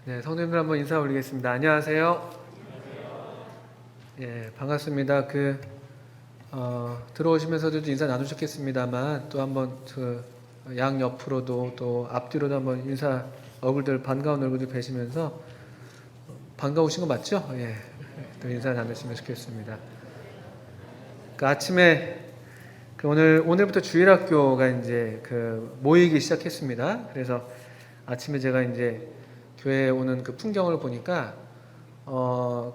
네, 성도님들 한번 인사 올리겠습니다. 안녕하세요. 예, 반갑습니다. 들어오시면서도 인사 나누셨겠습니다만 또 한번 양 옆으로도 또 앞뒤로도 한번 인사 얼굴들 반가운 얼굴들 뵈시면서 반가우신 거 맞죠? 예, 또 인사 나누시면 좋겠습니다. 아침에 오늘부터 주일학교가 이제 모이기 시작했습니다. 그래서 아침에 제가 이제 교회에 오는 풍경을 보니까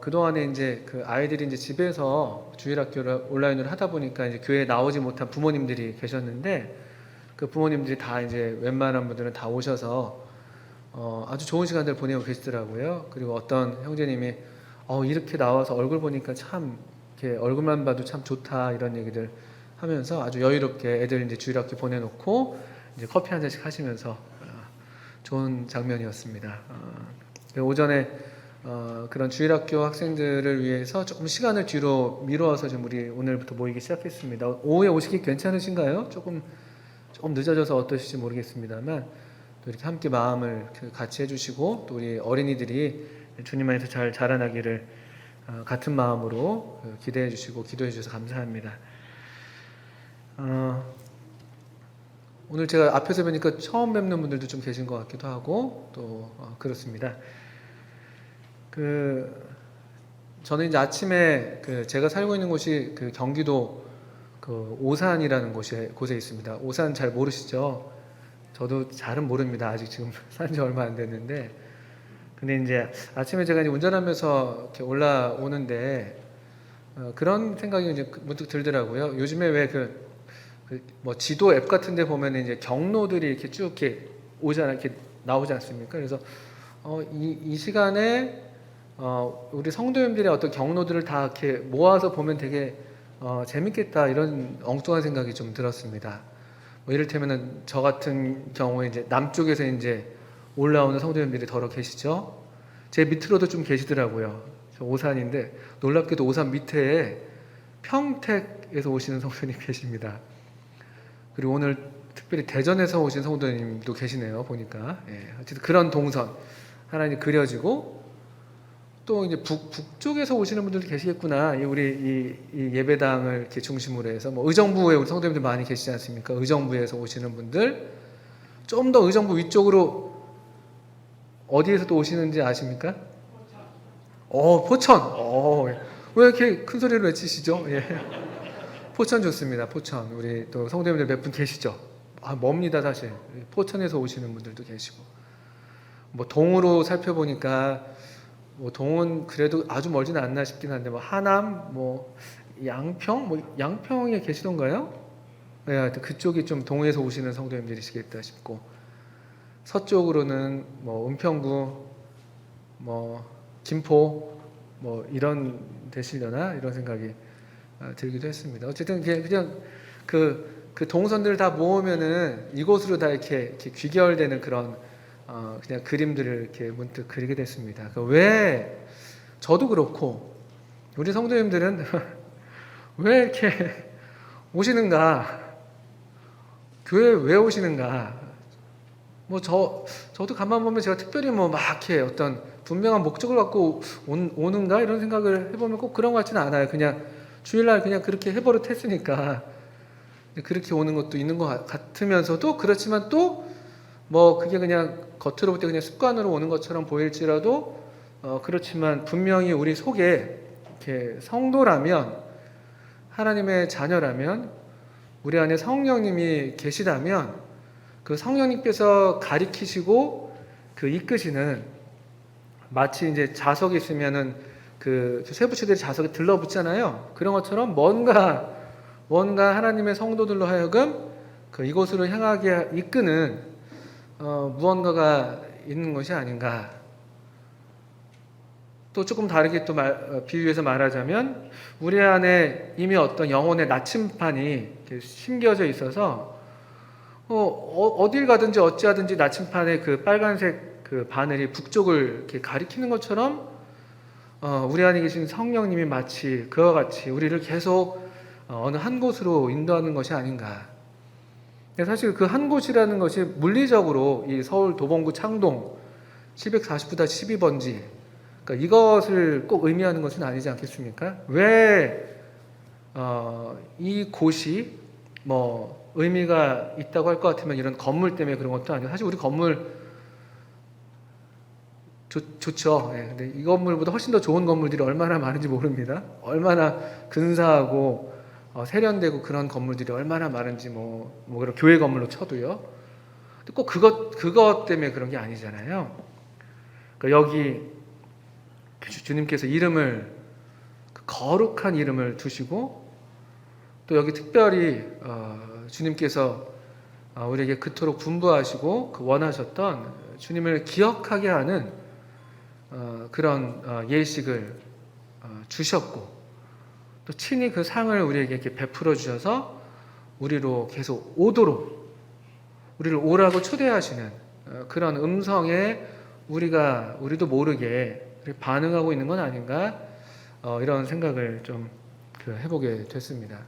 그동안에 이제 아이들이 이제 집에서 주일학교를 온라인으로 하다 보니까 이제 교회에 나오지 못한 부모님들이 계셨는데 그 부모님들이 다 이제 웬만한 분들은 다 오셔서 아주 좋은 시간들 보내고 계시더라고요. 그리고 어떤 형제님이 이렇게 나와서 얼굴 보니까 참 이렇게 얼굴만 봐도 참 좋다 이런 얘기들 하면서 아주 여유롭게 애들 이제 주일학교 보내놓고 이제 커피 한 잔씩 하시면서 좋은 장면이었습니다. 오전에 그런 주일학교 학생들을 위해서 조금 시간을 뒤로 미루어서 좀 우리 오늘부터 모이기 시작했습니다. 오후에 오시기 괜찮으신가요? 조금 늦어져서 어떠실지 모르겠습니다만 또 이렇게 함께 마음을 같이 해주시고 또 우리 어린이들이 주님 안에서 잘 자라나기를 같은 마음으로 기대해 주시고 기도해 주셔서 감사합니다. 오늘 제가 앞에서 뵈니까 처음 뵙는 분들도 좀 계신 것 같기도 하고 또 그렇습니다. 저는 이제 아침에 제가 살고 있는 곳이 경기도 오산이라는 곳에 있습니다. 오산 잘 모르시죠? 저도 잘은 모릅니다. 아직 지금 산 지 얼마 안 됐는데. 근데 이제 아침에 제가 이제 운전하면서 이렇게 올라오는데 그런 생각이 이제 문득 들더라고요. 요즘에 왜 뭐 지도 앱 같은 데 보면 이제 경로들이 이렇게 쭉 이렇게 이렇게 나오지 않습니까? 그래서 이 시간에 우리 성도님들의 어떤 경로들을 다 이렇게 모아서 보면 되게 재밌겠다 이런 엉뚱한 생각이 좀 들었습니다. 뭐 이를테면은 저 같은 경우에 이제 남쪽에서 이제 올라오는 성도님들이 더러 계시죠. 제 밑으로도 좀 계시더라고요. 저 오산인데 놀랍게도 오산 밑에 평택에서 오시는 성도님 계십니다. 그리고 오늘 특별히 대전에서 오신 성도님도 계시네요. 보니까 어쨌든 그런 동선 하나님 그려지고 또 이제 북쪽에서 오시는 분들도 계시겠구나. 우리 이 예배당을 이렇게 중심으로 해서 뭐 의정부에 우리 성도님들 많이 계시지 않습니까? 의정부에서 오시는 분들 좀 더 의정부 위쪽으로 어디에서 또 오시는지 아십니까? 포천. 왜 이렇게 큰 소리로 외치시죠? 예. 포천 좋습니다. 포천. 우리 또 성도님들 몇 분 계시죠? 멉니다, 사실. 포천에서 오시는 분들도 계시고. 뭐 동으로 살펴보니까 뭐 동은 그래도 아주 멀지는 않나 싶긴 한데 뭐 하남, 뭐 양평, 뭐 양평에 계시던가요? 네, 그쪽이 좀 동에서 오시는 성도님들이시겠다 싶고 서쪽으로는 뭐 은평구, 뭐 김포, 뭐 이런 되시려나 이런 생각이 들기도 했습니다. 어쨌든 그냥 그 동선들을 다 모으면은 이곳으로 다 이렇게 귀결되는 그런 그냥 그림들을 이렇게 문득 그리게 됐습니다. 왜 저도 그렇고 우리 성도님들은 왜 이렇게 오시는가? 교회 왜 오시는가? 뭐 저도 가만 보면 제가 특별히 뭐 막 이렇게 어떤 분명한 목적을 갖고 오는가 이런 생각을 해보면 꼭 그런 것 같지는 않아요. 그냥 주일날 그냥 그렇게 해버릇했으니까 그렇게 오는 것도 있는 것 같으면서도 그렇지만 또 뭐 그게 그냥 겉으로 볼 때 그냥 습관으로 오는 것처럼 보일지라도 그렇지만 분명히 우리 속에 이렇게 성도라면 하나님의 자녀라면 우리 안에 성령님이 계시다면 그 성령님께서 가리키시고 이끄시는 마치 이제 자석이 있으면은 쇠붙이들이 자석에 들러붙잖아요. 그런 것처럼 뭔가 하나님의 성도들로 하여금 이곳으로 향하게 이끄는 무언가가 있는 것이 아닌가. 또 조금 다르게 또 비유해서 말하자면 우리 안에 이미 어떤 영혼의 나침판이 심겨져 있어서 어딜 가든지 어찌하든지 나침판의 빨간색 바늘이 북쪽을 이렇게 가리키는 것처럼 우리 안에 계신 성령님이 마치 그와 같이 우리를 계속 어느 한 곳으로 인도하는 것이 아닌가. 사실 그 한 곳이라는 것이 물리적으로 이 서울 도봉구 창동 749-12번지. 그러니까 이것을 꼭 의미하는 것은 아니지 않겠습니까? 왜 이 곳이 뭐 의미가 있다고 할 것 같으면 이런 건물 때문에 그런 것도 아니고, 사실 우리 건물 좋죠. 예, 근데 이 건물보다 훨씬 더 좋은 건물들이 얼마나 많은지 모릅니다. 얼마나 근사하고 세련되고 그런 건물들이 얼마나 많은지 뭐 그런 교회 건물로 쳐도요. 근데 꼭 그것 때문에 그런 게 아니잖아요. 그러니까 여기 주님께서 이름을, 그 거룩한 이름을 두시고, 또 여기 특별히 주님께서 우리에게 그토록 분부하시고 원하셨던 주님을 기억하게 하는 그런 예식을 주셨고, 또 친히 그 상을 우리에게 이렇게 베풀어 주셔서 우리로 계속 우리를 오라고 초대하시는 그런 음성에 우리도 모르게 반응하고 있는 건 아닌가, 이런 생각을 좀 해보게 됐습니다.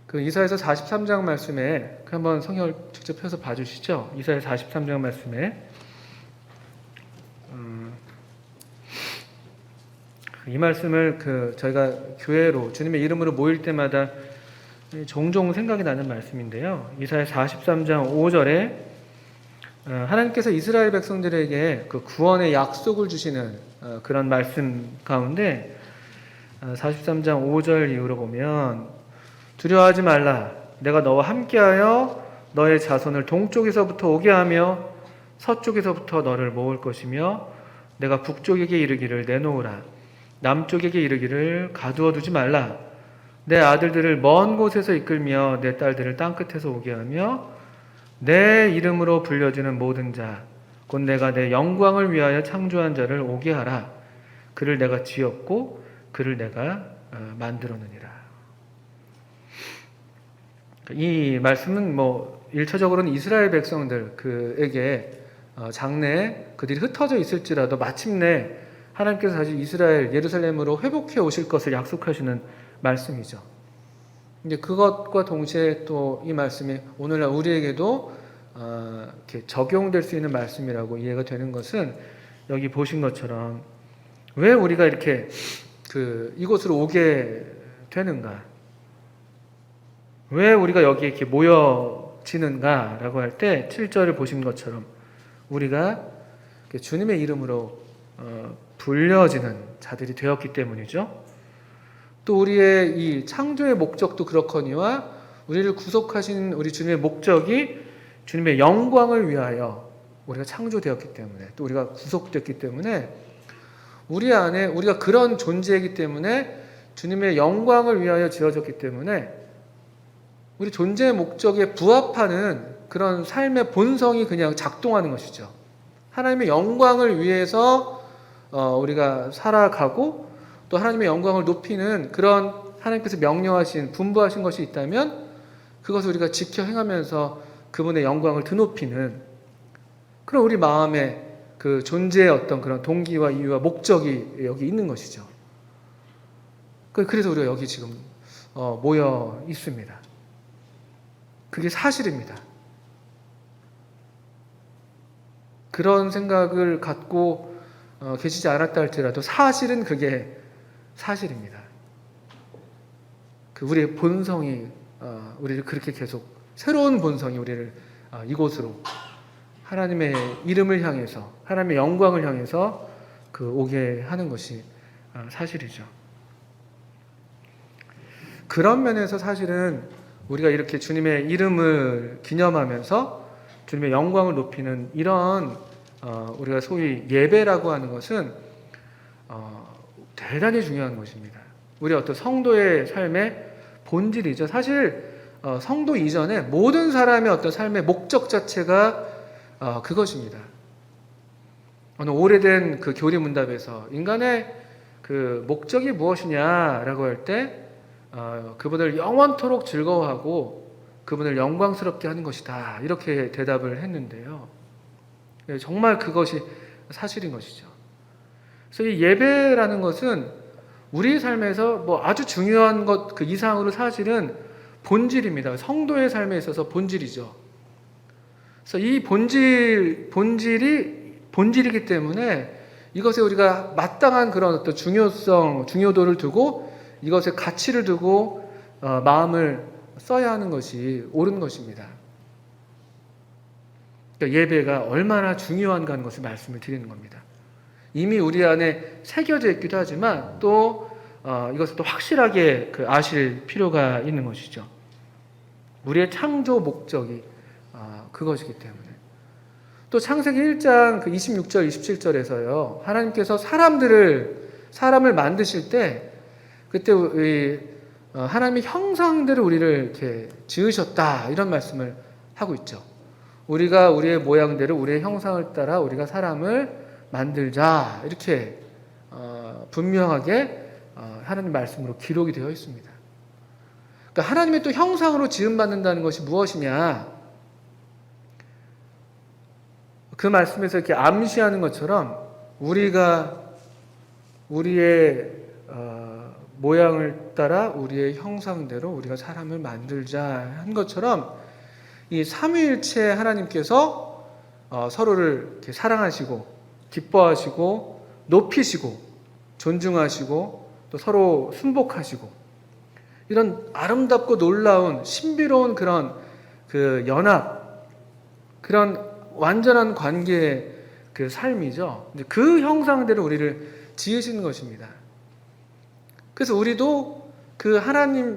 그 이사야서 43장 말씀에 한번 성경을 직접 펴서 봐주시죠. 이사야 43장 말씀에 이 말씀을 저희가 교회로 주님의 이름으로 모일 때마다 종종 생각이 나는 말씀인데요. 이사야 43장 5절에 하나님께서 이스라엘 백성들에게 그 구원의 약속을 주시는 그런 말씀 가운데 43장 5절 이후로 보면, 두려워하지 말라. 내가 너와 함께하여 너의 자손을 동쪽에서부터 오게 하며 서쪽에서부터 너를 모을 것이며, 내가 북쪽에게 이르기를 내놓으라. 남쪽에게 이르기를 가두어 두지 말라. 내 아들들을 먼 곳에서 이끌며 내 딸들을 땅끝에서 오게 하며, 내 이름으로 불려지는 모든 자, 곧 내가 내 영광을 위하여 창조한 자를 오게 하라. 그를 내가 지었고 그를 내가 만들었느니라. 이 말씀은 뭐 1차적으로는 이스라엘 백성들에게 장래에 그들이 흩어져 있을지라도 마침내 하나님께서 다시 이스라엘 예루살렘으로 회복해 오실 것을 약속하시는 말씀이죠. 이제 그것과 동시에 또 이 말씀이 오늘날 우리에게도 이렇게 적용될 수 있는 말씀이라고 이해가 되는 것은, 여기 보신 것처럼 왜 우리가 이렇게 이곳으로 오게 되는가? 왜 우리가 여기에 이렇게 모여지는가라고 할 때 7절을 보신 것처럼 우리가 주님의 이름으로 불려지는 자들이 되었기 때문이죠. 또 우리의 이 창조의 목적도 그렇거니와 우리를 구속하신 우리 주님의 목적이 주님의 영광을 위하여 우리가 창조되었기 때문에, 또 우리가 구속됐기 때문에, 우리 안에 우리가 그런 존재이기 때문에, 주님의 영광을 위하여 지어졌기 때문에 우리 존재의 목적에 부합하는 그런 삶의 본성이 그냥 작동하는 것이죠. 하나님의 영광을 위해서 우리가 살아가고, 또 하나님의 영광을 높이는 그런 하나님께서 명령하신, 분부하신 것이 있다면 그것을 우리가 지켜 행하면서 그분의 영광을 드높이는 그런 우리 마음의 그 존재의 어떤 그런 동기와 이유와 목적이 여기 있는 것이죠. 그래서 우리가 여기 지금 모여 있습니다. 그게 사실입니다. 그런 생각을 갖고 계시지 않았다 할지라도 사실은 그게 사실입니다. 우리의 본성이 우리를 그렇게 계속, 새로운 본성이 우리를 이곳으로 하나님의 이름을 향해서, 하나님의 영광을 향해서 오게 하는 것이 사실이죠. 그런 면에서 사실은 우리가 이렇게 주님의 이름을 기념하면서 주님의 영광을 높이는 이런 우리가 소위 예배라고 하는 것은 대단히 중요한 것입니다. 우리 어떤 성도의 삶의 본질이죠. 사실 성도 이전에 모든 사람의 어떤 삶의 목적 자체가 그것입니다. 어느 오래된 그 교리문답에서 인간의 그 목적이 무엇이냐라고 할 때 그분을 영원토록 즐거워하고 그분을 영광스럽게 하는 것이다, 이렇게 대답을 했는데요. 정말 그것이 사실인 것이죠. 그래서 이 예배라는 것은 우리 삶에서 뭐 아주 중요한 것 그 이상으로 사실은 본질입니다. 성도의 삶에 있어서 본질이죠. 그래서 이 본질이 본질이기 때문에 이것에 우리가 마땅한 그런 어떤 중요도를 두고 이것에 가치를 두고 마음을 써야 하는 것이 옳은 것입니다. 그러니까 예배가 얼마나 중요한가 하는 것을 말씀을 드리는 겁니다. 이미 우리 안에 새겨져 있기도 하지만 또 이것을 또 확실하게 아실 필요가 있는 것이죠. 우리의 창조 목적이 그것이기 때문에. 또 창세기 1장 26절 27절에서요. 하나님께서 사람을 만드실 때 그때 하나님의 형상대로 우리를 이렇게 지으셨다 이런 말씀을 하고 있죠. 우리가 우리의 모양대로 우리의 형상을 따라 우리가 사람을 만들자 이렇게 분명하게 하나님 말씀으로 기록이 되어 있습니다. 그러니까 하나님의 또 형상으로 지음받는다는 것이 무엇이냐? 그 말씀에서 이렇게 암시하는 것처럼 우리가 우리의 모양을 따라 우리의 형상대로 우리가 사람을 만들자 한 것처럼 이 삼위일체 하나님께서 서로를 이렇게 사랑하시고 기뻐하시고 높이시고 존중하시고 또 서로 순복하시고 이런 아름답고 놀라운 신비로운 그런 연합 그런 완전한 관계의 삶이죠. 그 형상대로 우리를 지으시는 것입니다. 그래서 우리도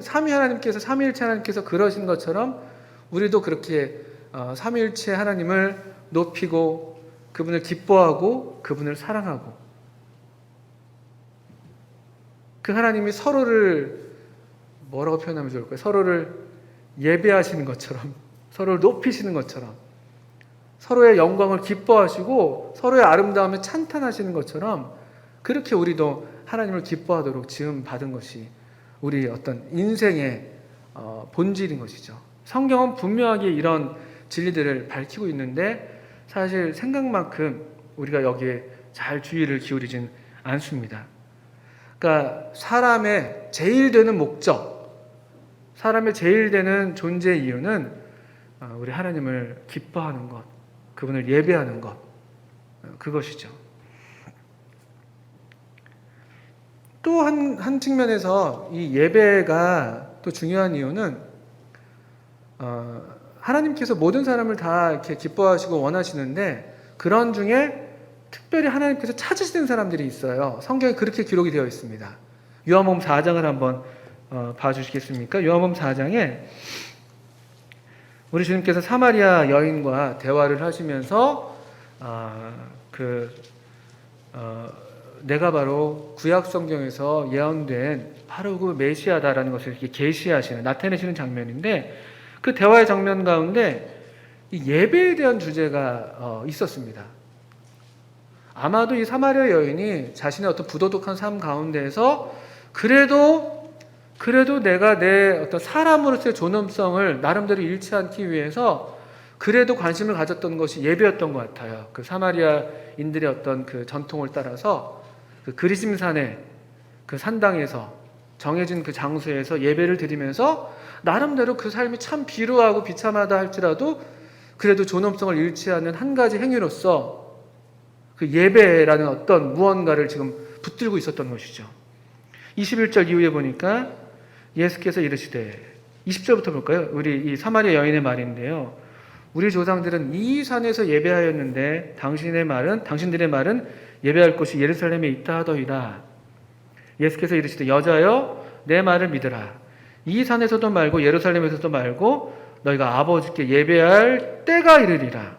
삼위 하나님께서 삼위일체 하나님께서 그러신 것처럼 우리도 그렇게 삼위일체 하나님을 높이고 그분을 기뻐하고 그분을 사랑하고 그 하나님이 서로를 뭐라고 표현하면 좋을까요? 서로를 예배하시는 것처럼 서로를 높이시는 것처럼 서로의 영광을 기뻐하시고 서로의 아름다움에 찬탄하시는 것처럼 그렇게 우리도 하나님을 기뻐하도록 지음 받은 것이 우리 어떤 인생의 본질인 것이죠. 성경은 분명하게 이런 진리들을 밝히고 있는데 사실 생각만큼 우리가 여기에 잘 주의를 기울이진 않습니다. 그러니까 사람의 제일 되는 목적, 사람의 제일 되는 존재 이유는 우리 하나님을 기뻐하는 것, 그분을 예배하는 것, 그것이죠. 또 한 측면에서 이 예배가 또 중요한 이유는 하나님께서 모든 사람을 다 이렇게 기뻐하시고 원하시는데 그런 중에 특별히 하나님께서 찾으시는 사람들이 있어요. 성경에 그렇게 기록이 되어 있습니다. 요한복음 4장을 한번 봐주시겠습니까? 요한복음 4장에 우리 주님께서 사마리아 여인과 대화를 하시면서 내가 바로 구약 성경에서 예언된 바로 그 메시아다라는 것을 이렇게 계시하시는 나타내시는 장면인데 그 대화의 장면 가운데 이 예배에 대한 주제가 있었습니다. 아마도 이 사마리아 여인이 자신의 어떤 부도덕한 삶 가운데에서 그래도 내가 내 어떤 사람으로서의 존엄성을 나름대로 잃지 않기 위해서 그래도 관심을 가졌던 것이 예배였던 것 같아요. 그 사마리아인들의 어떤 그 전통을 따라서 그 그리심산의 그 산당에서 정해진 그 장소에서 예배를 드리면서 나름대로 그 삶이 참 비루하고 비참하다 할지라도 그래도 존엄성을 잃지 않는 한 가지 행위로서 그 예배라는 어떤 무언가를 지금 붙들고 있었던 것이죠. 21절 이후에 보니까 예수께서 이르시되 20절부터 볼까요? 우리 이 사마리아 여인의 말인데요. 우리 조상들은 이 산에서 예배하였는데 당신들의 말은 예배할 곳이 예루살렘에 있다 하더이다. 예수께서 이르시되 여자여 내 말을 믿으라. 이 산에서도 말고 예루살렘에서도 말고 너희가 아버지께 예배할 때가 이르리라.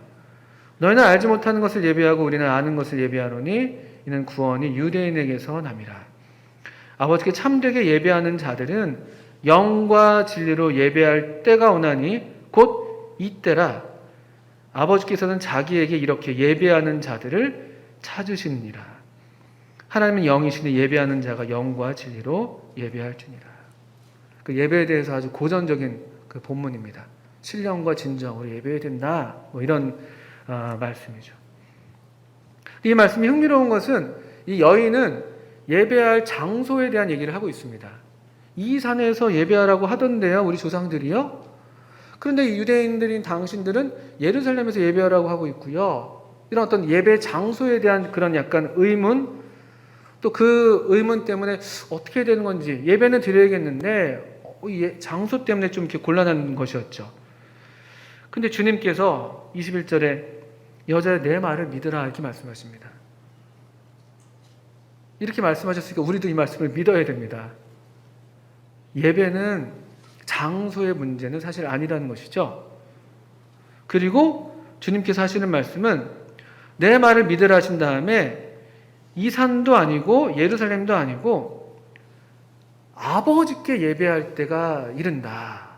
너희는 알지 못하는 것을 예배하고 우리는 아는 것을 예배하노니 이는 구원이 유대인에게서 남이라. 아버지께 참되게 예배하는 자들은 영과 진리로 예배할 때가 오나니 곧 이때라. 아버지께서는 자기에게 이렇게 예배하는 자들을 찾으시느니라. 하나님은 영이시니 예배하는 자가 영과 진리로 예배할지니라. 그 예배에 대해서 아주 고전적인 그 본문입니다. 신령과 진정으로 예배해야 된다. 이런 말씀이죠. 이 말씀이 흥미로운 것은 이 여인은 예배할 장소에 대한 얘기를 하고 있습니다. 이 산에서 예배하라고 하던데요, 우리 조상들이요. 그런데 유대인들인 당신들은 예루살렘에서 예배하라고 하고 있고요. 이런 어떤 예배 장소에 대한 그런 약간 의문, 또 그 의문 때문에 어떻게 해야 되는 건지, 예배는 드려야겠는데 장소 때문에 좀 이렇게 곤란한 것이었죠. 근데 주님께서 21절에 여자야 내 말을 믿으라 이렇게 말씀하십니다. 이렇게 말씀하셨으니까 우리도 이 말씀을 믿어야 됩니다. 예배는 장소의 문제는 사실 아니라는 것이죠. 그리고 주님께서 하시는 말씀은 내 말을 믿으라 하신 다음에 이 산도 아니고 예루살렘도 아니고 아버지께 예배할 때가 이른다.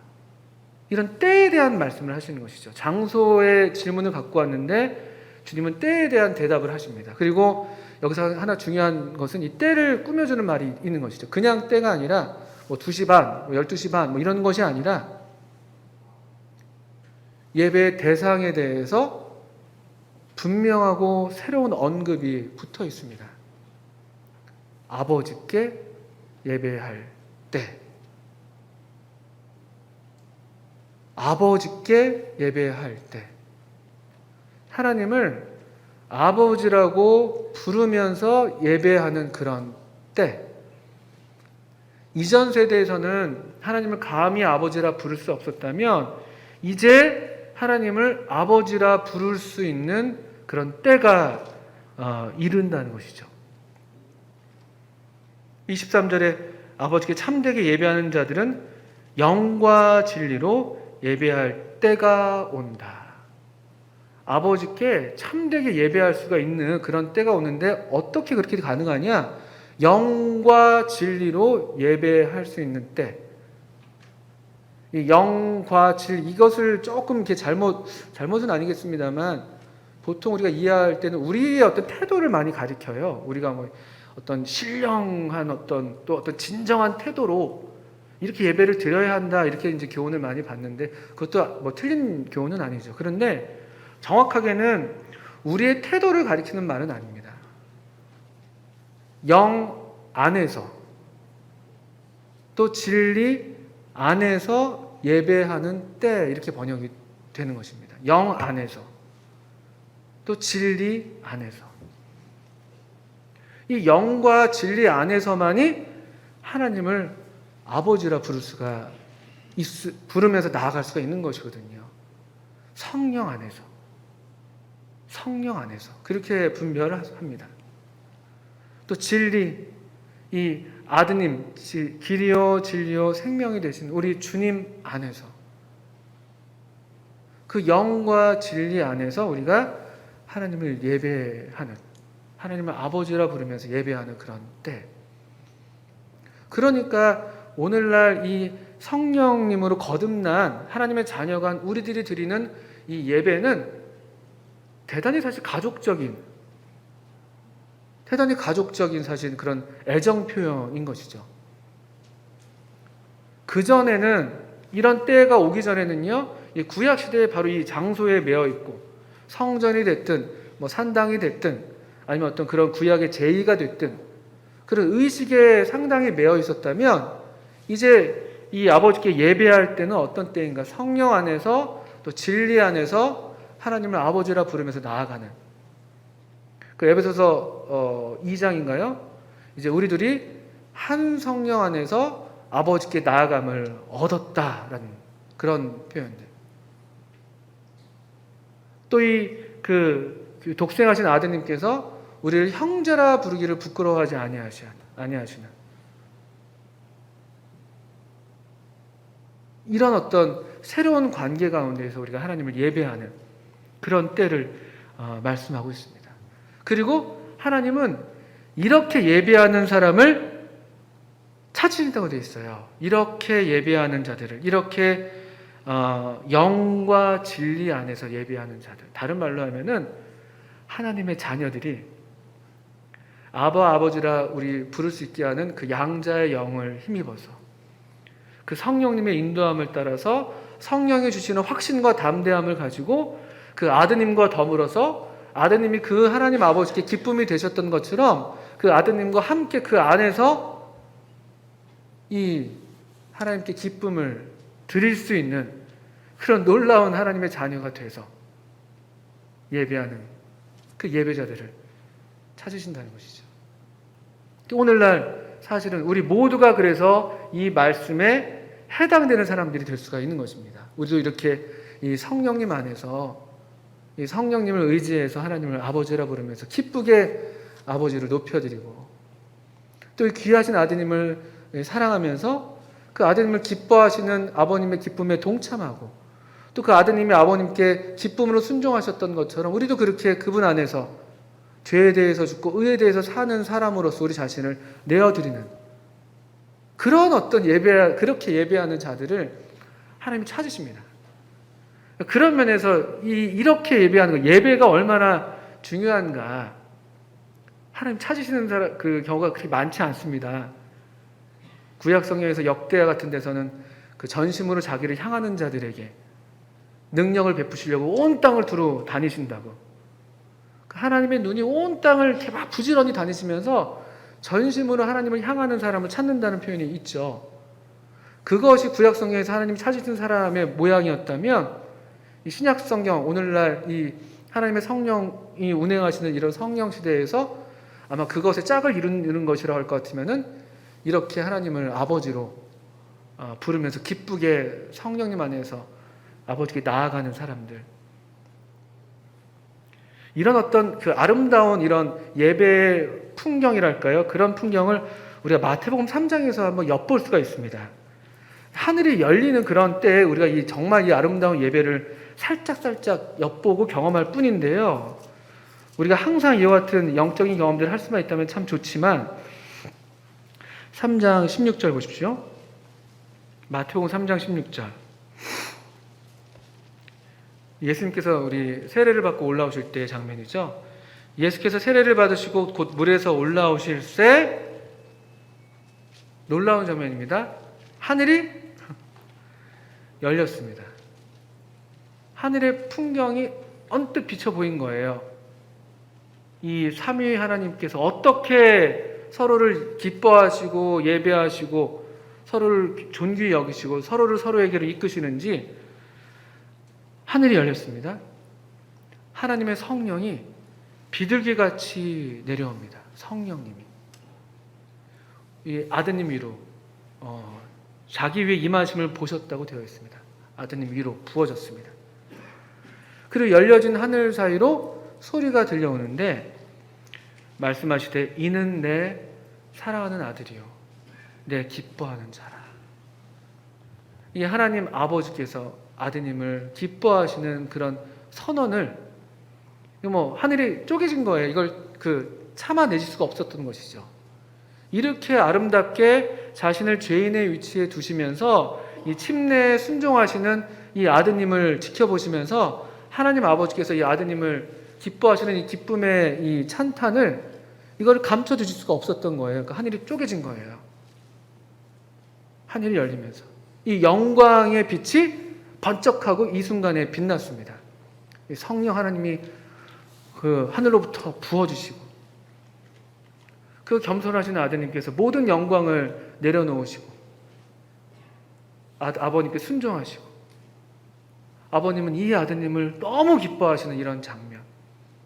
이런 때에 대한 말씀을 하시는 것이죠. 장소의 질문을 갖고 왔는데 주님은 때에 대한 대답을 하십니다. 그리고 여기서 하나 중요한 것은 이 때를 꾸며주는 말이 있는 것이죠. 그냥 때가 아니라 뭐 2시 반, 12시 반 이런 것이 아니라 예배의 대상에 대해서 분명하고 새로운 언급이 붙어 있습니다. 아버지께 예배할 때. 아버지께 예배할 때. 하나님을 아버지라고 부르면서 예배하는 그런 때. 이전 세대에서는 하나님을 감히 아버지라 부를 수 없었다면 이제 하나님을 아버지라 부를 수 있는 그런 때가 이른다는 것이죠. 23절에 아버지께 참되게 예배하는 자들은 영과 진리로 예배할 때가 온다. 아버지께 참되게 예배할 수가 있는 그런 때가 오는데 어떻게 그렇게 가능하냐? 영과 진리로 예배할 수 있는 때. 이 영과 진리, 이것을 조금 이렇게 잘못은 아니겠습니다만 보통 우리가 이해할 때는 우리의 어떤 태도를 많이 가리켜요. 우리가 뭐 어떤 신령한 또 어떤 진정한 태도로 이렇게 예배를 드려야 한다 이렇게 이제 교훈을 많이 받는데 그것도 뭐 틀린 교훈은 아니죠. 그런데 정확하게는 우리의 태도를 가리키는 말은 아닙니다. 영 안에서 또 진리 안에서 예배하는 때 이렇게 번역이 되는 것입니다. 영 안에서 또 진리 안에서 이 영과 진리 안에서만이 하나님을 아버지라 부르면서 나아갈 수가 있는 것이거든요. 성령 안에서 그렇게 분별을 합니다. 또 진리, 이 아드님, 길이요 진리요 생명이 되신 우리 주님 안에서 그 영과 진리 안에서 우리가 하나님을 예배하는, 하나님을 아버지라 부르면서 예배하는 그런 때. 그러니까 오늘날 이 성령님으로 거듭난 하나님의 자녀가 우리들이 드리는 이 예배는 대단히 사실 가족적인 사실 그런 애정 표현인 것이죠. 그전에는 이런 때가 오기 전에는요, 이 구약 시대에 바로 이 장소에 매여 있고 성전이 됐든 뭐 산당이 됐든 아니면 어떤 그런 구약의 제의가 됐든 그런 의식에 상당히 매여 있었다면 이제 이 아버지께 예배할 때는 어떤 때인가? 성령 안에서 또 진리 안에서 하나님을 아버지라 부르면서 나아가는 그 에베소서 2장인가요? 이제 우리들이 한 성령 안에서 아버지께 나아감을 얻었다라는 그런 표현들. 또 그 독생하신 아드님께서 우리를 형제라 부르기를 부끄러워하지 아니하시는 이런 어떤 새로운 관계 가운데에서 우리가 하나님을 예배하는 그런 때를 말씀하고 있습니다. 그리고 하나님은 이렇게 예배하는 사람을 찾으신다고 되어 있어요. 이렇게 예배하는 자들을, 이렇게 영과 진리 안에서 예배하는 자들. 다른 말로 하면은 하나님의 자녀들이 아버지라 우리 부를 수 있게 하는 그 양자의 영을 힘입어서 그 성령님의 인도함을 따라서 성령이 주시는 확신과 담대함을 가지고 그 아드님과 더불어서 아드님이 그 하나님 아버지께 기쁨이 되셨던 것처럼 그 아드님과 함께 그 안에서 이 하나님께 기쁨을 드릴 수 있는 그런 놀라운 하나님의 자녀가 돼서 예배하는 그 예배자들을 찾으신다는 것이죠. 오늘날 사실은 우리 모두가 그래서 이 말씀에 해당되는 사람들이 될 수가 있는 것입니다. 우리도 이렇게 이 성령님 안에서 이 성령님을 의지해서 하나님을 아버지라 부르면서 기쁘게 아버지를 높여드리고 또 이 귀하신 아드님을 사랑하면서 그 아드님을 기뻐하시는 아버님의 기쁨에 동참하고 또 그 아드님이 아버님께 기쁨으로 순종하셨던 것처럼 우리도 그렇게 그분 안에서 죄에 대해서 죽고 의에 대해서 사는 사람으로서 우리 자신을 내어드리는 그런 어떤 그렇게 예배하는 자들을 하나님이 찾으십니다. 그런 면에서 이렇게 예배하는 거, 예배가 얼마나 중요한가. 하나님 찾으시는 사람, 그 경우가 그렇게 많지 않습니다. 구약 성경에서 역대하 같은 데서는 그 전심으로 자기를 향하는 자들에게 능력을 베푸시려고 온 땅을 두루 다니신다고. 하나님의 눈이 온 땅을 이렇게 막 부지런히 다니시면서 전심으로 하나님을 향하는 사람을 찾는다는 표현이 있죠. 그것이 구약 성경에서 하나님 찾으신 사람의 모양이었다면 이 신약 성경 오늘날 이 하나님의 성령이 운행하시는 이런 성령 시대에서 아마 그것의 짝을 이루는 것이라고 할 것 같으면은 이렇게 하나님을 아버지로 부르면서 기쁘게 성령님 안에서 아버지께 나아가는 사람들. 이런 어떤 그 아름다운 이런 예배의 풍경이랄까요? 그런 풍경을 우리가 마태복음 3장에서 한번 엿볼 수가 있습니다. 하늘이 열리는 그런 때에 우리가 정말 이 아름다운 예배를 살짝 엿보고 경험할 뿐인데요. 우리가 항상 이와 같은 영적인 경험들을 할 수만 있다면 참 좋지만 3장 16절 보십시오. 마태복음 3장 16절. 예수님께서 우리 세례를 받고 올라오실 때의 장면이죠. 예수께서 세례를 받으시고 곧 물에서 올라오실 때 놀라운 장면입니다. 하늘이 열렸습니다. 하늘의 풍경이 언뜻 비쳐 보인 거예요. 이 삼위 하나님께서 어떻게 서로를 기뻐하시고 예배하시고 서로를 존귀히 여기시고 서로를 서로에게로 이끄시는지 하늘이 열렸습니다. 하나님의 성령이 비둘기같이 내려옵니다. 성령님이 이 아드님 위로 자기 위에 임하심을 보셨다고 되어 있습니다. 아드님 위로 부어졌습니다. 그리고 열려진 하늘 사이로 소리가 들려오는데 말씀하시되 이는 내 사랑하는 아들이요 내 기뻐하는 자라. 이 하나님 아버지께서 아드님을 기뻐하시는 그런 선언을 하늘이 쪼개진 거예요. 이걸 참아내실 수가 없었던 것이죠. 이렇게 아름답게 자신을 죄인의 위치에 두시면서 이 침례에 순종하시는 이 아드님을 지켜보시면서 하나님 아버지께서 이 아드님을 기뻐하시는 이 기쁨의 이 찬탄을 이걸 감춰두실 수가 없었던 거예요. 그러니까 하늘이 쪼개진 거예요. 하늘이 열리면서 이 영광의 빛이 번쩍하고 이 순간에 빛났습니다. 성령 하나님이 그 하늘로부터 부어주시고 그 겸손하신 아드님께서 모든 영광을 내려놓으시고 아버님께 순종하시고 아버님은 이 아드님을 너무 기뻐하시는 이런 장면,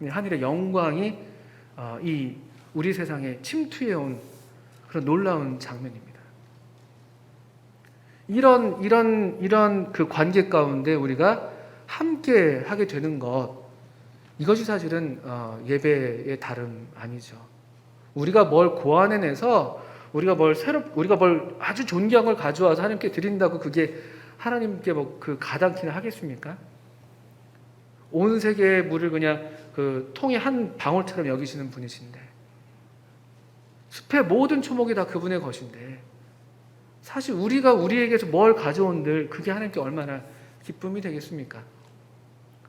하늘의 영광이 이 우리 세상에 침투해온 그런 놀라운 장면입니다. 이런 그 관계 가운데 우리가 함께 하게 되는 것, 이것이 사실은 예배의 다름 아니죠. 우리가 뭘 고안해내서 우리가 뭘 아주 존귀한 걸 가져와서 하나님께 드린다고 그게 하나님께 가당키나 하겠습니까? 온 세계의 물을 그냥 그 통의 한 방울처럼 여기시는 분이신데, 숲의 모든 초목이 다 그분의 것인데, 사실 우리가 우리에게서 뭘 가져온들 그게 하나님께 얼마나 기쁨이 되겠습니까?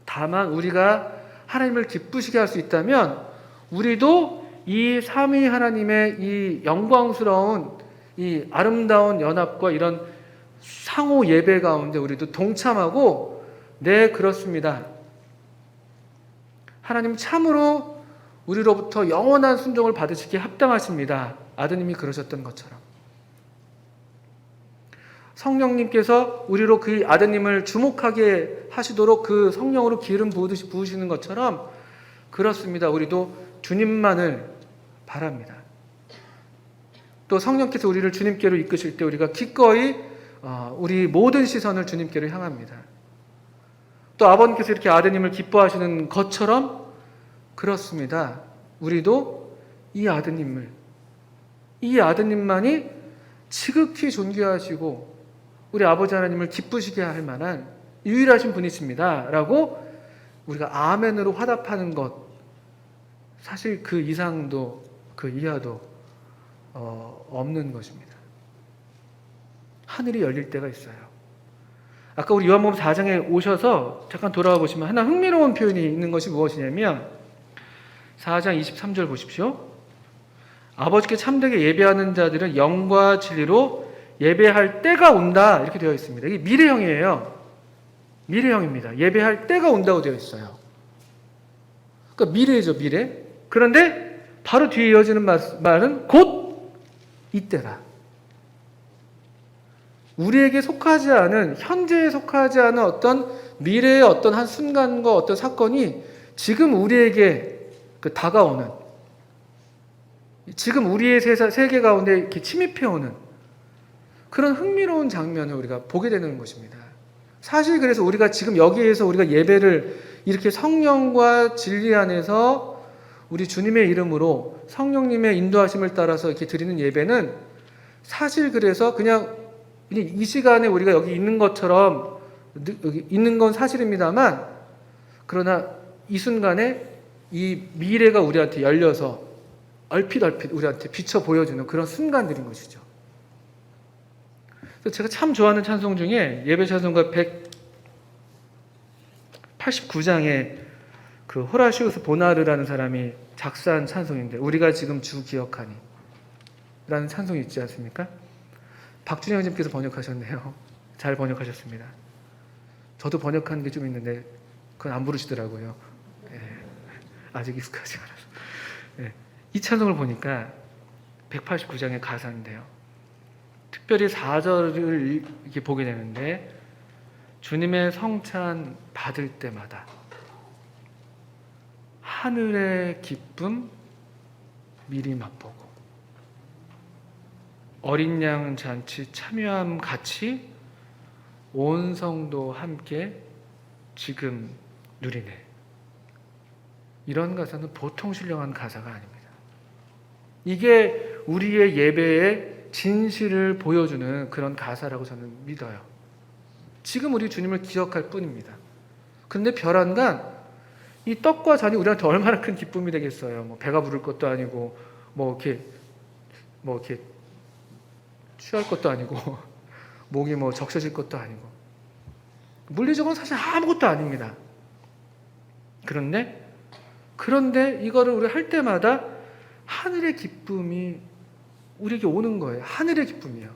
다만 우리가 하나님을 기쁘시게 할 수 있다면 우리도 이 삼위 하나님의 이 영광스러운 이 아름다운 연합과 이런 상호 예배 가운데 우리도 동참하고, 네, 그렇습니다. 하나님 참으로 우리로부터 영원한 순종을 받으시기에 합당하십니다. 아드님이 그러셨던 것처럼 성령님께서 우리로 그 아드님을 주목하게 하시도록 그 성령으로 기름 부으시는 것처럼 그렇습니다. 우리도 주님만을 바랍니다. 또 성령께서 우리를 주님께로 이끄실 때 우리가 기꺼이 우리 모든 시선을 주님께로 향합니다. 또 아버님께서 이렇게 아드님을 기뻐하시는 것처럼 그렇습니다. 우리도 이 아드님만이 지극히 존귀하시고 우리 아버지 하나님을 기쁘시게 할 만한 유일하신 분이십니다. 라고 우리가 아멘으로 화답하는 것, 사실 그 이상도 그 이하도 없는 것입니다. 하늘이 열릴 때가 있어요. 아까 우리 요한복음 4장에 오셔서 잠깐 돌아와 보시면 하나 흥미로운 표현이 있는 것이 무엇이냐면 4장 23절 보십시오. 아버지께 참되게 예배하는 자들은 영과 진리로 예배할 때가 온다 이렇게 되어 있습니다. 이게 미래형이에요. 미래형입니다. 예배할 때가 온다고 되어 있어요. 그러니까 미래죠, 미래. 그런데 바로 뒤에 이어지는 말은 곧 이때다. 우리에게 속하지 않은, 현재에 속하지 않은 어떤 미래의 어떤 한 순간과 어떤 사건이 지금 우리에게 다가오는, 지금 우리의 세계 가운데 이렇게 침입해오는 그런 흥미로운 장면을 우리가 보게 되는 것입니다. 사실 그래서 우리가 지금 여기에서 우리가 예배를 이렇게 성령과 진리 안에서 우리 주님의 이름으로 성령님의 인도하심을 따라서 이렇게 드리는 예배는 사실 그래서 그냥 이 시간에 우리가 여기 있는 것처럼 여기 있는 건 사실입니다만, 그러나 이 순간에 이 미래가 우리한테 열려서 얼핏 우리한테 비춰 보여주는 그런 순간들인 것이죠. 그래서 제가 참 좋아하는 찬송 중에 예배 찬송가 189장에 그 호라시우스 보나르라는 사람이 작사한 찬송인데, 우리가 지금 주 기억하니 라는 찬송이 있지 않습니까? 박준영 님께서 번역하셨네요. 잘 번역하셨습니다. 저도 번역한 게 좀 있는데 그건 안 부르시더라고요. 아직 익숙하지 않아서. 이 찬송을 보니까 189장의 가사인데요. 특별히 4절을 이렇게 보게 되는데, 주님의 성찬 받을 때마다 하늘의 기쁨 미리 맛보고 어린 양 잔치 참여함 같이 온 성도 함께 지금 누리네. 이런 가사는 보통 신령한 가사가 아닙니다. 이게 우리의 예배의 진실을 보여주는 그런 가사라고 저는 믿어요. 지금 우리 주님을 기억할 뿐입니다. 그런데 별안간 이 떡과 잔이 우리한테 얼마나 큰 기쁨이 되겠어요. 뭐 배가 부를 것도 아니고 뭐 이렇게 취할 것도 아니고 목이 뭐 적셔질 것도 아니고 물리적으로는 사실 아무것도 아닙니다. 그런데 이거를 우리 할 때마다 하늘의 기쁨이 우리에게 오는 거예요. 하늘의 기쁨이에요.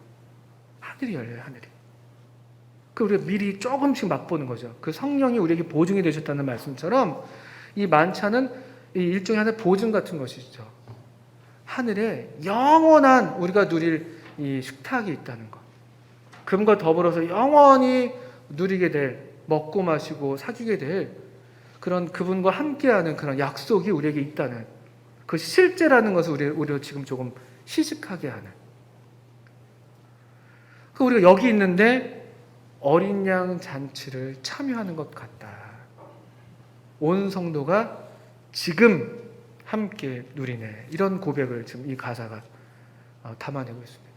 하늘이 열려요, 하늘이. 우리가 미리 조금씩 맛보는 거죠. 그 성령이 우리에게 보증이 되셨다는 말씀처럼 이 만찬은 이 일종의 하나의 보증 같은 것이죠. 하늘에 영원한 우리가 누릴 이 식탁이 있다는 것. 그분과 더불어서 영원히 누리게 될, 먹고 마시고 사귀게 될 그런 그분과 함께하는 그런 약속이 우리에게 있다는, 그 실제라는 것을 우리가 지금 조금 시식하게 하는. 우리가 여기 있는데 어린 양 잔치를 참여하는 것 같다. 온 성도가 지금 함께 누리네. 이런 고백을 지금 이 가사가 담아내고 있습니다.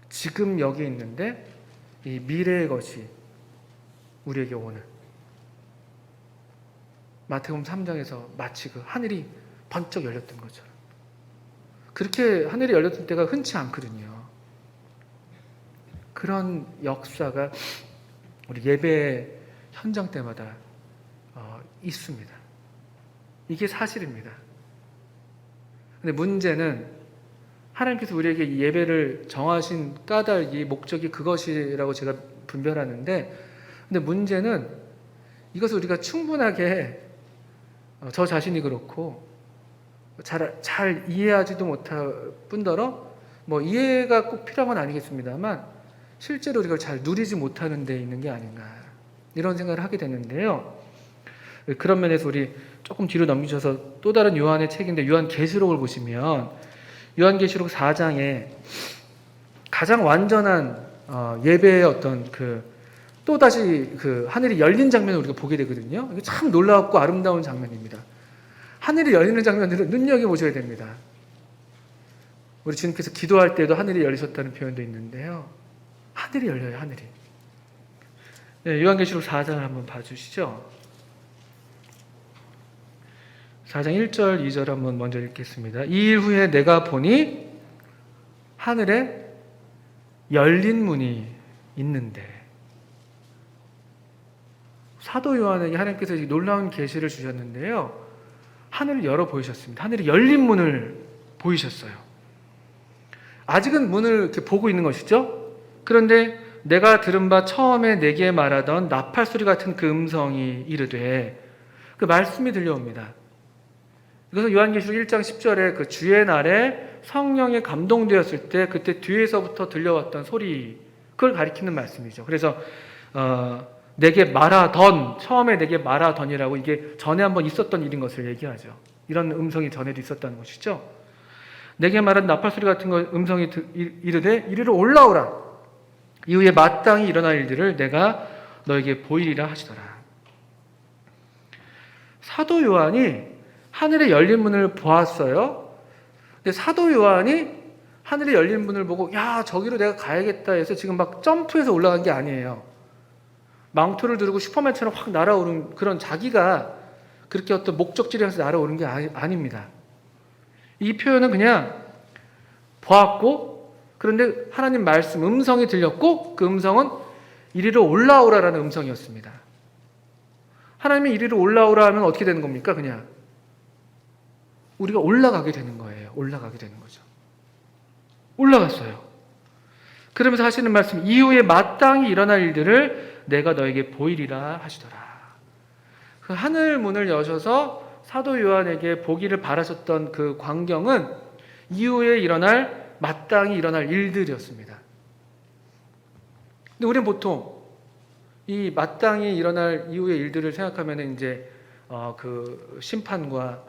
지금 여기 있는데 이 미래의 것이 우리에게 오는, 마태복음 3장에서 마치 그 하늘이 번쩍 열렸던 것처럼 그렇게 하늘이 열렸던 때가 흔치 않거든요. 그런 역사가 우리 예배 현장 때마다 있습니다. 이게 사실입니다. 근데 문제는 하나님께서 우리에게 이 예배를 정하신 까닭이, 목적이 그것이라고 제가 분별하는데, 근데 문제는 이것을 우리가 충분하게 저 자신이 그렇고 잘 이해하지도 못할 뿐더러 뭐 이해가 꼭 필요한 건 아니겠습니다만 실제로 우리가 잘 누리지 못하는 데 있는 게 아닌가, 이런 생각을 하게 되는데요. 그런 면에서 우리 조금 뒤로 넘기셔서 또 다른 요한의 책인데 요한계시록을 보시면 요한계시록 4장에 가장 완전한 예배의 어떤 또다시 하늘이 열린 장면을 우리가 보게 되거든요. 이게 참 놀랍고 아름다운 장면입니다. 하늘이 열리는 장면들을 눈여겨보셔야 됩니다. 우리 주님께서 기도할 때도 하늘이 열리셨다는 표현도 있는데요. 하늘이 열려요, 하늘이. 네, 요한계시록 4장을 한번 봐주시죠. 4장 1절, 2절 한번 먼저 읽겠습니다. 이 일 후에 내가 보니 하늘에 열린 문이 있는데, 사도 요한에게 하나님께서 놀라운 계시를 주셨는데요. 하늘을 열어 보이셨습니다. 하늘에 열린 문을 보이셨어요. 아직은 문을 이렇게 보고 있는 것이죠. 그런데 내가 들은 바 처음에 내게 말하던 나팔 소리 같은 그 음성이 이르되, 그 말씀이 들려옵니다. 그래서 요한계시록 1장 10절에 그 주의 날에 성령에 감동되었을 때 그때 뒤에서부터 들려왔던 소리, 그걸 가리키는 말씀이죠. 그래서 내게 말하던, 처음에 내게 말하던이라고, 이게 전에 한번 있었던 일인 것을 얘기하죠. 이런 음성이 전에도 있었다는 것이죠. 내게 말한 나팔 소리 같은 음성이 이르되 이리로 올라오라. 이후에 마땅히 일어날 일들을 내가 너에게 보이리라 하시더라. 사도 요한이 하늘에 열린 문을 보았어요. 근데 사도 요한이 하늘에 열린 문을 보고 야, 저기로 내가 가야겠다 해서 지금 막 점프해서 올라간 게 아니에요. 망토를 두르고 슈퍼맨처럼 확 날아오른, 그런 자기가 그렇게 어떤 목적지를 향해서 날아오른 게 아닙니다. 이 표현은 그냥 보았고, 그런데 하나님 말씀, 음성이 들렸고, 그 음성은 이리로 올라오라라는 음성이었습니다. 하나님이 이리로 올라오라 하면 어떻게 되는 겁니까? 그냥 우리가 올라가게 되는 거예요. 올라가게 되는 거죠. 올라갔어요. 그러면서 하시는 말씀, 이후에 마땅히 일어날 일들을 내가 너에게 보이리라 하시더라. 그 하늘 문을 여셔서 사도 요한에게 보기를 바라셨던 그 광경은 이후에 마땅히 일어날 일들이었습니다. 근데 우리는 보통 이 마땅히 일어날 이후의 일들을 생각하면 이제 그 심판과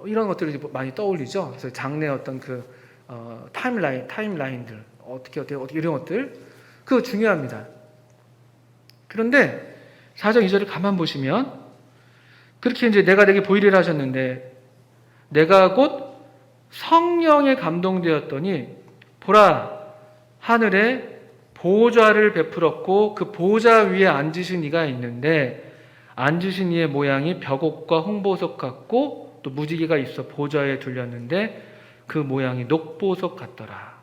이런 것들을 많이 떠올리죠. 그래서 장래 어떤 타임라인들, 어떻게 이런 것들, 그거 중요합니다. 그런데 4장 2절을 가만 보시면 그렇게 이제 내가 내게 보이리라 하셨는데, 내가 곧 성령에 감동되었더니 보라, 하늘에 보좌를 베풀었고 그 보좌 위에 앉으신 이가 있는데, 앉으신 이의 모양이 벽옥과 홍보석 같고 또 무지개가 있어 보좌에 둘렸는데 그 모양이 녹보석 같더라.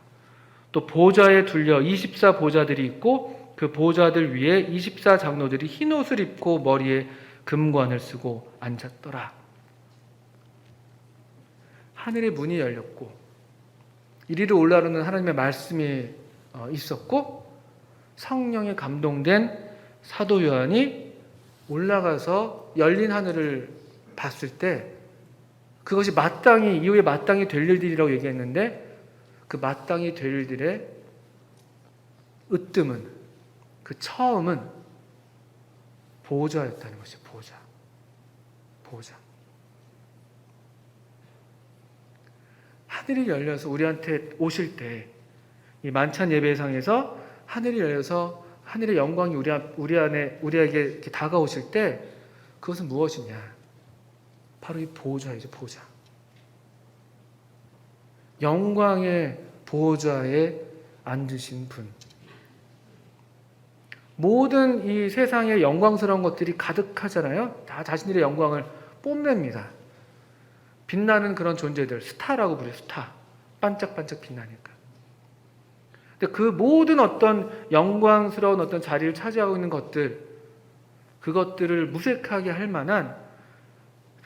또 보좌에 둘려 24 보좌들이 있고 그 보좌들 위에 24 장로들이 흰 옷을 입고 머리에 금관을 쓰고 앉았더라. 하늘의 문이 열렸고 이리로 올라오는 하나님의 말씀이 있었고, 성령에 감동된 사도 요한이 올라가서 열린 하늘을 봤을 때 그것이 이후에 마땅히 될 일들이라고 얘기했는데, 그 마땅히 될 일들의 으뜸은, 그 처음은 보좌였다는 것이죠. 보좌. 하늘이 열려서 우리한테 오실 때, 이 만찬 예배상에서 하늘이 열려서 하늘의 영광이 우리에게 이렇게 다가오실 때, 그것은 무엇이냐? 바로 이 보좌이죠. 보좌. 영광의 보좌에 앉으신 분. 모든 이 세상의 영광스러운 것들이 가득하잖아요. 다 자신들의 영광을 뽐냅니다. 빛나는 그런 존재들, 스타라고 부르요. 스타. 반짝반짝 빛나니까. 근데 그 모든 어떤 영광스러운 어떤 자리를 차지하고 있는 것들, 그것들을 무색하게 할 만한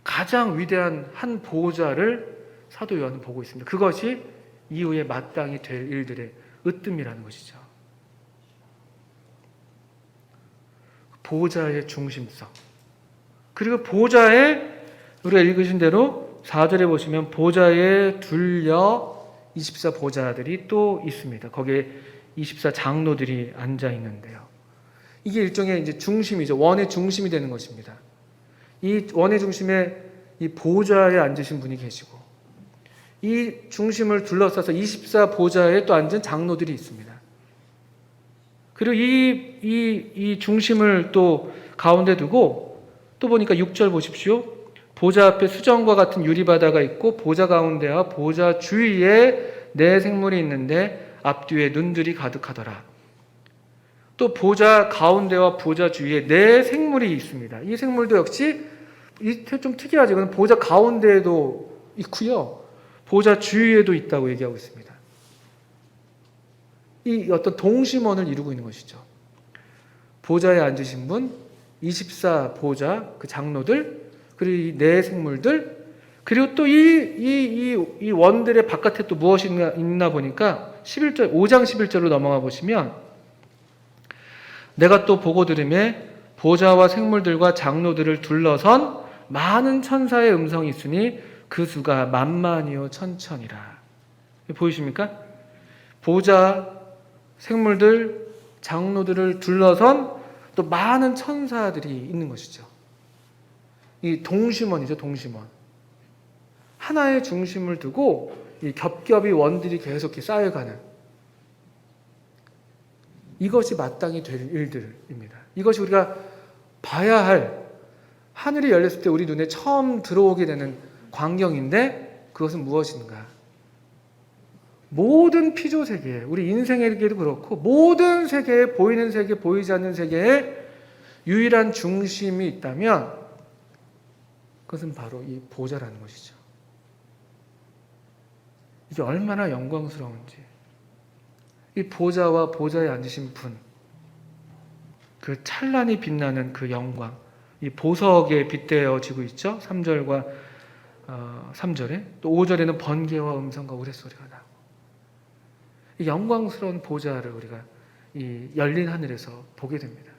가장 위대한 한 보좌를 사도 요한은 보고 있습니다. 그것이 이후에 마땅히 될 일들의 으뜸이라는 것이죠. 보좌의 중심성. 그리고 보좌에, 우리가 읽으신 대로 4절에 보시면 보좌에 둘려 24 보좌들이 또 있습니다. 거기에 24 장로들이 앉아 있는데요. 이게 일종의 이제 중심이죠. 원의 중심이 되는 것입니다. 이 원의 중심에 이 보좌에 앉으신 분이 계시고 이 중심을 둘러싸서 24 보좌에 또 앉은 장로들이 있습니다. 그리고 이 중심을 또 가운데 두고 또 보니까 6절 보십시오. 보좌 앞에 수정과 같은 유리바다가 있고 보좌 가운데와 보좌 주위에 네 생물이 있는데 앞뒤에 눈들이 가득하더라. 또 보좌 가운데와 보좌 주위에 네 생물이 있습니다. 이 생물도 역시 좀 특이하죠. 이건 보좌 가운데에도 있고요. 보좌 주위에도 있다고 얘기하고 있습니다. 이 어떤 동심원을 이루고 있는 것이죠. 보좌에 앉으신 분, 24 보좌, 그 장로들, 그리고 이 네 생물들, 그리고 또 이 원들의 바깥에 또 무엇이 있나 보니까 11절, 5장 11절로 넘어가 보시면 내가 또 보고 들음에 보좌와 생물들과 장로들을 둘러선 많은 천사의 음성이 있으니 그 수가 만만이요 천천이라. 보이십니까? 보좌, 생물들, 장로들을 둘러선 또 많은 천사들이 있는 것이죠. 이 동심원이죠, 동심원. 하나의 중심을 두고 이 겹겹이 원들이 계속 쌓여가는 이것이 마땅히 될 일들입니다. 이것이 우리가 봐야 할 하늘이 열렸을 때 우리 눈에 처음 들어오게 되는 광경인데 그것은 무엇인가? 모든 피조 세계, 우리 인생에게도 그렇고 모든 세계에 보이는 세계, 보이지 않는 세계에 유일한 중심이 있다면 그것은 바로 이 보좌라는 것이죠. 이게 얼마나 영광스러운지. 이 보좌와 보좌에 앉으신 분, 그 찬란히 빛나는 그 영광, 이 보석에 빗대어지고 있죠. 3절과 3절에 또 5절에는 번개와 음성과 우레소리가 나고 이 영광스러운 보좌를 우리가 이 열린 하늘에서 보게 됩니다.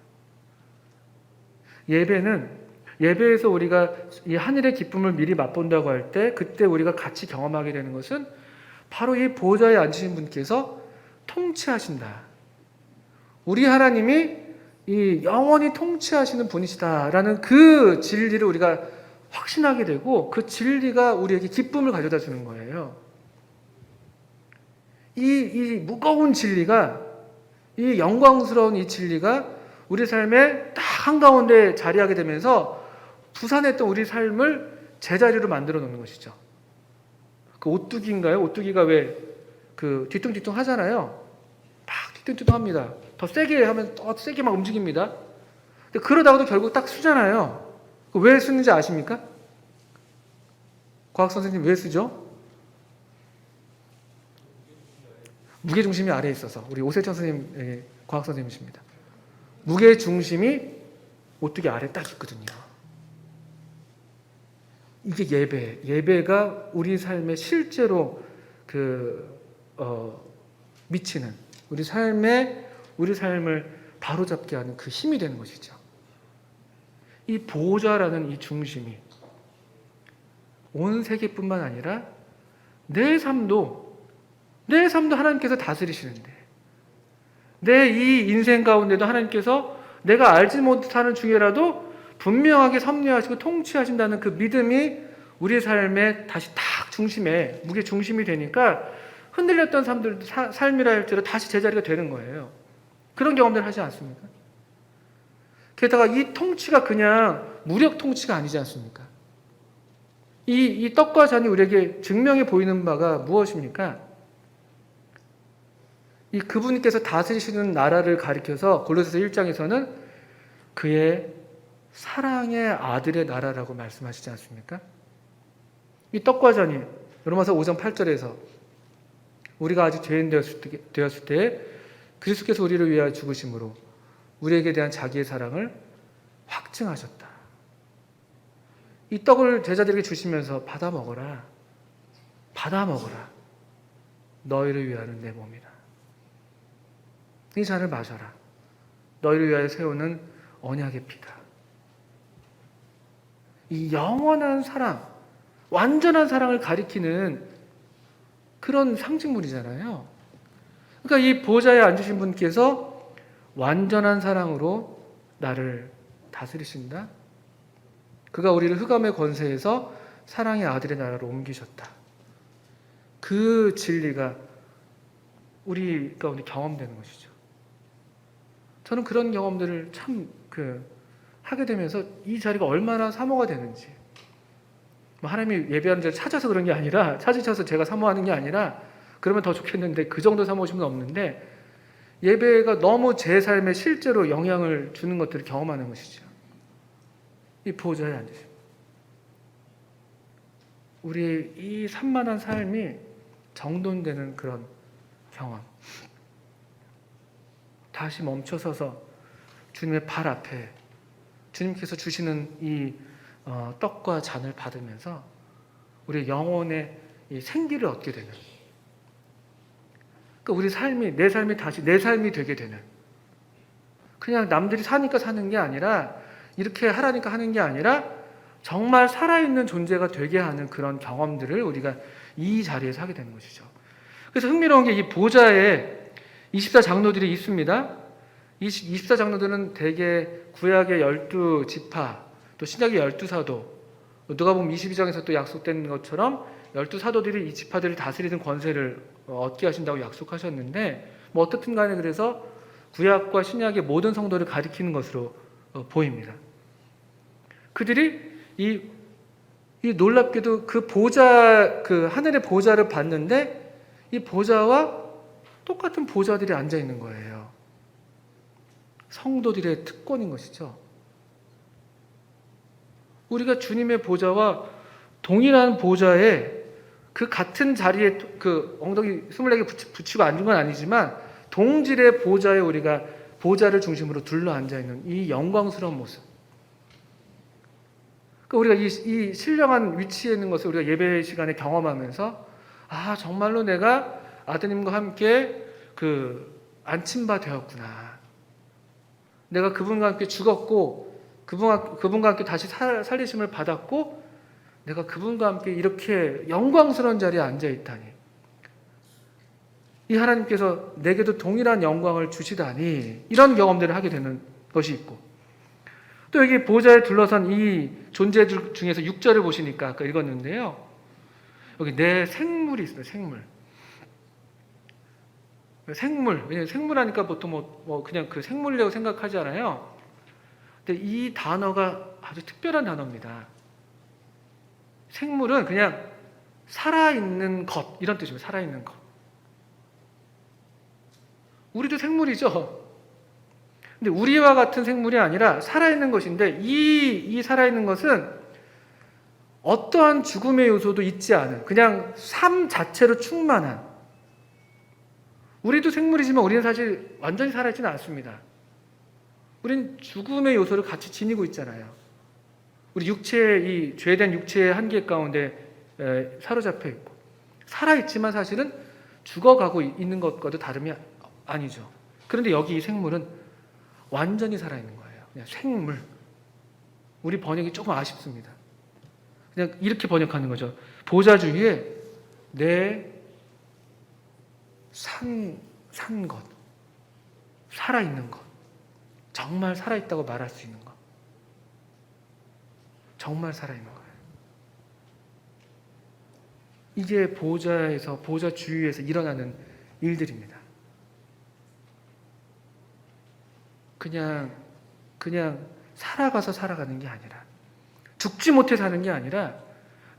예배에서 우리가 이 하늘의 기쁨을 미리 맛본다고 할 때 그때 우리가 같이 경험하게 되는 것은 바로 이 보좌에 앉으신 분께서 통치하신다. 우리 하나님이 이 영원히 통치하시는 분이시다라는 그 진리를 우리가 확신하게 되고 그 진리가 우리에게 기쁨을 가져다 주는 거예요. 이 무거운 진리가, 이 영광스러운 이 진리가 우리 삶의 딱 한가운데 자리하게 되면서 부산했던 우리 삶을 제자리로 만들어 놓는 것이죠. 그 오뚜기인가요? 오뚜기가 왜 그 뒤뚱뒤뚱 하잖아요. 막 뒤뚱뒤뚱 합니다. 더 세게 하면 더 세게 막 움직입니다. 근데 그러다가도 결국 딱 쓰잖아요. 왜 쓰는지 아십니까? 과학 선생님 왜 쓰죠? 무게중심이 아래에 있어서. 우리 오세천 선생님 과학 선생님이십니다. 무게중심이 오뚜기 아래에 딱 있거든요. 이게 예배가 우리 삶에 실제로 미치는 우리 삶을 바로잡게 하는 그 힘이 되는 것이죠. 이 보좌라는 이 중심이 온 세계뿐만 아니라 내 삶도 하나님께서 다스리시는데 내 이 인생 가운데도 하나님께서 내가 알지 못하는 중에라도 분명하게 섭리하시고 통치하신다는 그 믿음이 우리의 삶에 다시 딱 중심에 무게 중심이 되니까 흔들렸던 삶이라 할지라도 다시 제자리가 되는 거예요. 그런 경험들 하지 않습니까? 게다가 이 통치가 그냥 무력 통치가 아니지 않습니까? 이 떡과 잔이 우리에게 증명해 보이는 바가 무엇입니까? 이 그분께서 다스리시는 나라를 가리켜서 골로새서 1장에서는 그의 사랑의 아들의 나라라고 말씀하시지 않습니까? 이 떡과 잔이 로마서 5장 8절에서 우리가 아직 죄인 되었을 때 그리스도께서 우리를 위하여 죽으심으로 우리에게 대한 자기의 사랑을 확증하셨다. 이 떡을 제자들에게 주시면서 받아 먹어라. 너희를 위하는 내 몸이다. 이 잔을 마셔라. 너희를 위하여 세우는 언약의 피다. 이 영원한 사랑, 완전한 사랑을 가리키는 그런 상징물이잖아요. 그러니까 이 보좌에 앉으신 분께서 완전한 사랑으로 나를 다스리신다. 그가 우리를 흑암의 권세에서 사랑의 아들의 나라로 옮기셨다. 그 진리가 우리 가운데 경험되는 것이죠. 저는 그런 경험들을 참 하게 되면서 이 자리가 얼마나 사모가 되는지, 뭐 하나님이 예배하는 자를 찾아서 그런 게 아니라, 찾으셔서 제가 사모하는 게 아니라, 그러면 더 좋겠는데 그 정도 사모하시면 없는데, 예배가 너무 제 삶에 실제로 영향을 주는 것들을 경험하는 것이죠. 이 보좌에 앉으십니다. 우리의 이 산만한 삶이 정돈되는 그런 경험. 다시 멈춰서서 주님의 발 앞에 주님께서 주시는 이 떡과 잔을 받으면서 우리 영혼의 이 생기를 얻게 되는, 그러니까 우리 삶이, 내 삶이 다시 내 삶이 되게 되는, 그냥 남들이 사니까 사는 게 아니라, 이렇게 하라니까 하는 게 아니라 정말 살아있는 존재가 되게 하는 그런 경험들을 우리가 이 자리에서 하게 되는 것이죠. 그래서 흥미로운 게 이 보좌에 24장로들이 있습니다. 24장로들은 대개 구약의 12지파, 또 신약의 12사도, 누가복음 22장에서 또 약속된 것처럼 12사도들이 이 지파들을 다스리는 권세를 얻게 하신다고 약속하셨는데, 뭐 어떻든 간에 그래서 구약과 신약의 모든 성도를 가리키는 것으로 보입니다. 그들이 이 놀랍게도 그 보좌, 그 하늘의 보좌를 봤는데 이 보좌와 똑같은 보좌들이 앉아 있는 거예요. 성도들의 특권인 것이죠. 우리가 주님의 보좌와 동일한 보좌에 그 같은 자리에 그 엉덩이 24개 붙이고 앉은 건 아니지만 동질의 보좌에 우리가 보좌를 중심으로 둘러 앉아 있는 이 영광스러운 모습. 그러니까 우리가 이 신령한 위치에 있는 것을 우리가 예배 시간에 경험하면서, 아, 정말로 내가 아드님과 함께 안침바 되었구나. 내가 그분과 함께 죽었고 그분과 함께 다시 살리심을 받았고 내가 그분과 함께 이렇게 영광스러운 자리에 앉아 있다니, 이 하나님께서 내게도 동일한 영광을 주시다니, 이런 경험들을 하게 되는 것이 있고, 또 여기 보좌에 둘러선 이 존재들 중에서 6절을 보시니까 아까 읽었는데요, 여기 내 생물이 있어요. 생물. 왜냐면 생물하니까 보통 뭐 그냥 그 생물이라고 생각하잖아요. 근데 이 단어가 아주 특별한 단어입니다. 생물은 그냥 살아있는 것, 이런 뜻입니다. 살아있는 것. 우리도 생물이죠. 근데 우리와 같은 생물이 아니라 살아있는 것인데, 이 살아있는 것은 어떠한 죽음의 요소도 있지 않은, 그냥 삶 자체로 충만한, 우리도 생물이지만 우리는 사실 완전히 살아있지는 않습니다. 우리는 죽음의 요소를 같이 지니고 있잖아요. 우리 이 죄된 육체의 한계 가운데 사로잡혀 있고, 살아있지만 사실은 죽어가고 있는 것과도 다름이 아니죠. 그런데 여기 이 생물은 완전히 살아있는 거예요. 그냥 생물. 우리 번역이 조금 아쉽습니다. 그냥 이렇게 번역하는 거죠. 보좌 주위에 내 산 것, 살아있는 것, 정말 살아있다고 말할 수 있는 것, 정말 살아있는 거예요. 이게 보좌 주위에서 일어나는 일들입니다. 그냥 살아가서 살아가는 게 아니라, 죽지 못해 사는 게 아니라,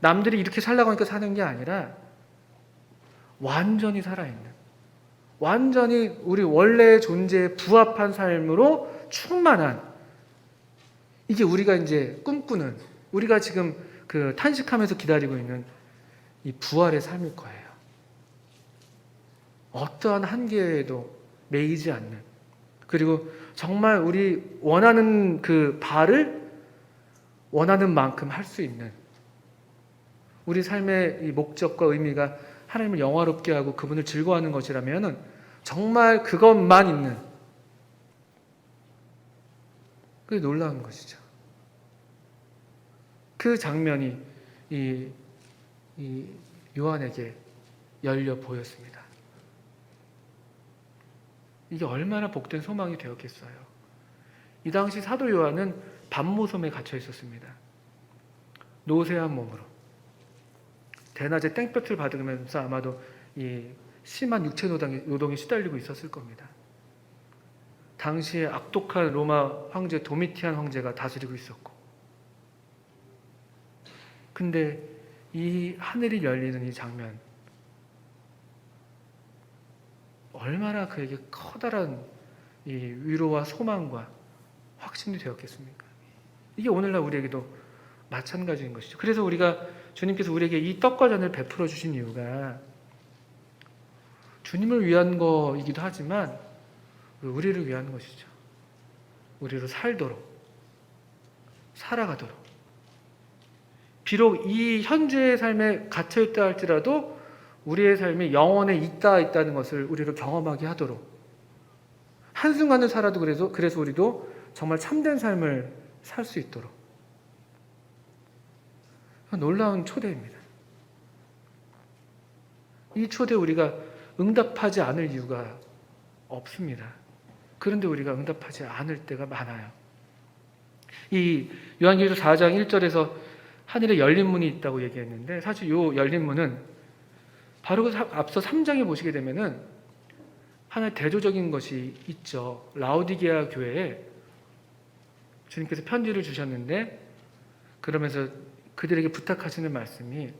남들이 이렇게 살라고 하니까 사는 게 아니라, 완전히 살아있는, 완전히 우리 원래의 존재에 부합한 삶으로 충만한, 이게 우리가 이제 꿈꾸는, 우리가 지금 탄식하면서 기다리고 있는 이 부활의 삶일 거예요. 어떠한 한계에도 매이지 않는, 그리고 정말 우리 원하는 그 바를 원하는 만큼 할 수 있는, 우리 삶의 이 목적과 의미가 하나님을 영화롭게 하고 그분을 즐거워하는 것이라면 정말 그것만 있는, 그게 놀라운 것이죠. 그 장면이 이 요한에게 열려 보였습니다. 이게 얼마나 복된 소망이 되었겠어요. 이 당시 사도 요한은 밤모섬에 갇혀 있었습니다. 노쇠한 몸으로 대낮에 땡볕을 받으면서 아마도 이 심한 육체 노동에 시달리고 있었을 겁니다. 당시에 악독한 로마 황제 도미티안 황제가 다스리고 있었고, 근데 이 하늘이 열리는 이 장면, 얼마나 그에게 커다란 이 위로와 소망과 확신이 되었겠습니까? 이게 오늘날 우리에게도 마찬가지인 것이죠. 그래서 우리가 주님께서 우리에게 이 떡과 잔을 베풀어 주신 이유가 주님을 위한 거이기도 하지만 우리를 위한 것이죠. 우리로 살아가도록. 비록 이 현재의 삶에 갇혀있다 할지라도 우리의 삶이 영원에 있다는 것을 우리로 경험하게 하도록, 한순간을 살아도 그래서 우리도 정말 참된 삶을 살 수 있도록. 놀라운 초대입니다. 이 초대 우리가 응답하지 않을 이유가 없습니다. 그런데 우리가 응답하지 않을 때가 많아요. 이 요한계시록 4장 1절에서 하늘에 열린 문이 있다고 얘기했는데, 사실 이 열린 문은 바로 앞서 3장에 보시게 되면은 하나의 대조적인 것이 있죠. 라오디게아 교회에 주님께서 편지를 주셨는데, 그러면서 그들에게 부탁하시는 말씀이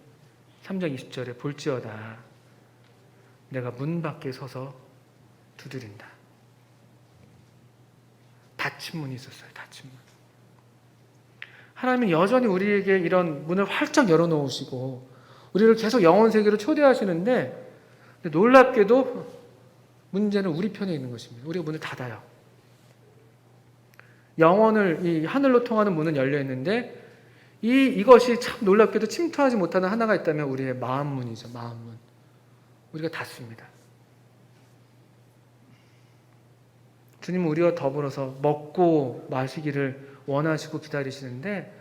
3장 20절에 볼지어다 내가 문 밖에 서서 두드린다. 닫힌 문이 있었어요. 닫힌 문. 하나님은 여전히 우리에게 이런 문을 활짝 열어놓으시고 우리를 계속 영혼 세계로 초대하시는데, 놀랍게도 문제는 우리 편에 있는 것입니다. 우리가 문을 닫아요. 이 하늘로 통하는 문은 열려 있는데 이것이 참 놀랍게도 침투하지 못하는 하나가 있다면 우리의 마음 문이죠. 마음 문. 우리가 닫습니다. 주님은 우리와 더불어서 먹고 마시기를 원하시고 기다리시는데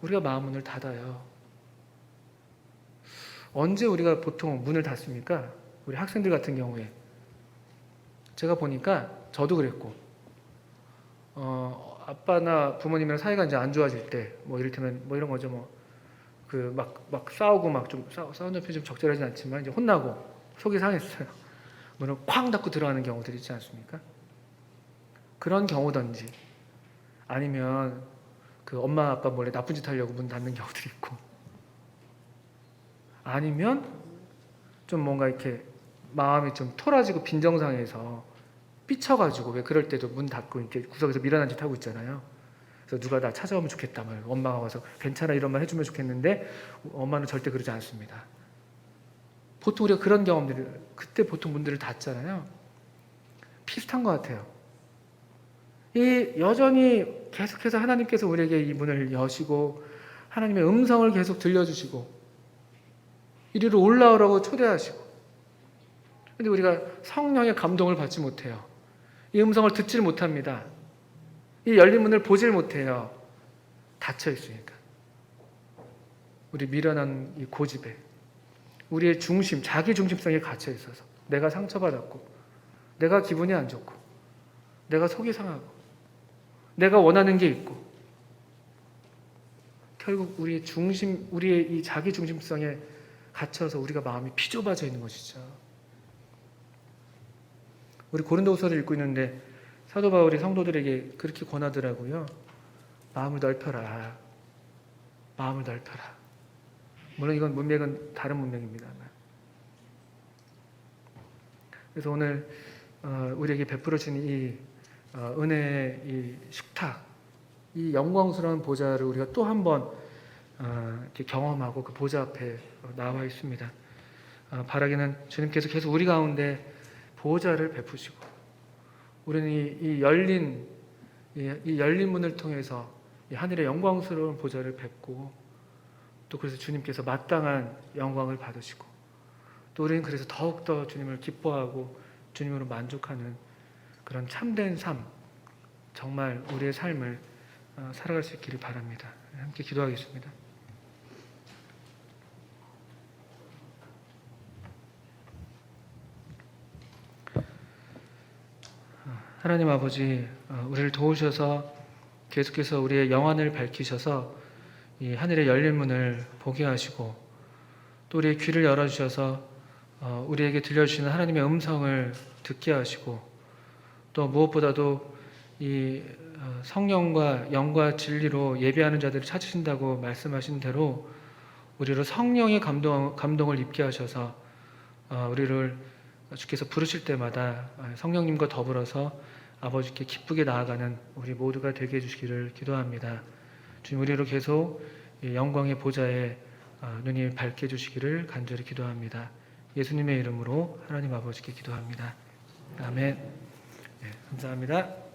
우리가 마음 문을 닫아요. 언제 우리가 보통 문을 닫습니까? 우리 학생들 같은 경우에 제가 보니까 저도 그랬고, 아빠나 부모님이랑 사이가 이제 안 좋아질 때, 뭐 이를테면 뭐 이런 거죠, 막 싸우고 싸우는 표현 좀 적절하진 않지만 이제 혼나고 속이 상했어요. 문을 쾅 닫고 들어가는 경우들 있지 않습니까? 그런 경우든지, 아니면 그 엄마 아빠 몰래 나쁜 짓 하려고 문 닫는 경우들이 있고, 아니면 좀 뭔가 이렇게 마음이 좀 토라지고 빈정상해서 삐쳐가지고, 왜 그럴 때도 문 닫고 이렇게 구석에서 미련한 짓 하고 있잖아요. 그래서 누가 나 찾아오면 좋겠다, 엄마가 와서 괜찮아 이런 말 해주면 좋겠는데 엄마는 절대 그러지 않습니다. 보통 우리가 그런 경험들을, 그때 보통 문들을 닫잖아요. 비슷한 것 같아요. 여전히 계속해서 하나님께서 우리에게 이 문을 여시고 하나님의 음성을 계속 들려주시고 이리로 올라오라고 초대하시고, 근데 우리가 성령의 감동을 받지 못해요. 이 음성을 듣질 못합니다. 이 열린 문을 보질 못해요. 닫혀 있으니까. 우리 미련한 이 고집에, 우리의 중심, 자기 중심성에 갇혀 있어서 내가 상처받았고, 내가 기분이 안 좋고, 내가 속이 상하고, 내가 원하는 게 있고, 결국 우리의 이 자기 중심성에 갇혀서 우리가 마음이 피좁아져 있는 것이죠. 우리 고린도후서를 읽고 있는데 사도 바울이 성도들에게 그렇게 권하더라고요. 마음을 넓혀라. 마음을 넓혀라. 물론 이건 문맥은 다른 문맥입니다만. 그래서 오늘 우리에게 베풀어진 이 은혜의 이 식탁, 이 영광스러운 보좌를 우리가 또 한 번 이렇게 경험하고 그 보좌 앞에 나와 있습니다. 바라기는 주님께서 계속 우리 가운데 보좌를 베푸시고, 우리는 이 열린 문을 통해서 이 하늘의 영광스러운 보좌를 뵙고, 또 그래서 주님께서 마땅한 영광을 받으시고, 또 우리는 그래서 더욱더 주님을 기뻐하고 주님으로 만족하는 그런 참된 삶, 정말 우리의 삶을 살아갈 수 있기를 바랍니다. 함께 기도하겠습니다. 하나님 아버지, 우리를 도우셔서 계속해서 우리의 영안을 밝히셔서 이 하늘의 열린 문을 보게 하시고 또 우리의 귀를 열어주셔서 우리에게 들려주시는 하나님의 음성을 듣게 하시고 또 무엇보다도 이 성령과 영과 진리로 예배하는 자들을 찾으신다고 말씀하신 대로 우리로 성령의 감동을 입게 하셔서 우리를 주께서 부르실 때마다 성령님과 더불어서 아버지께 기쁘게 나아가는 우리 모두가 되게 해주시기를 기도합니다. 주님, 우리로 계속 영광의 보좌에 눈이 밝게 해주시기를 간절히 기도합니다. 예수님의 이름으로 하나님 아버지께 기도합니다. 아멘. 네, 감사합니다.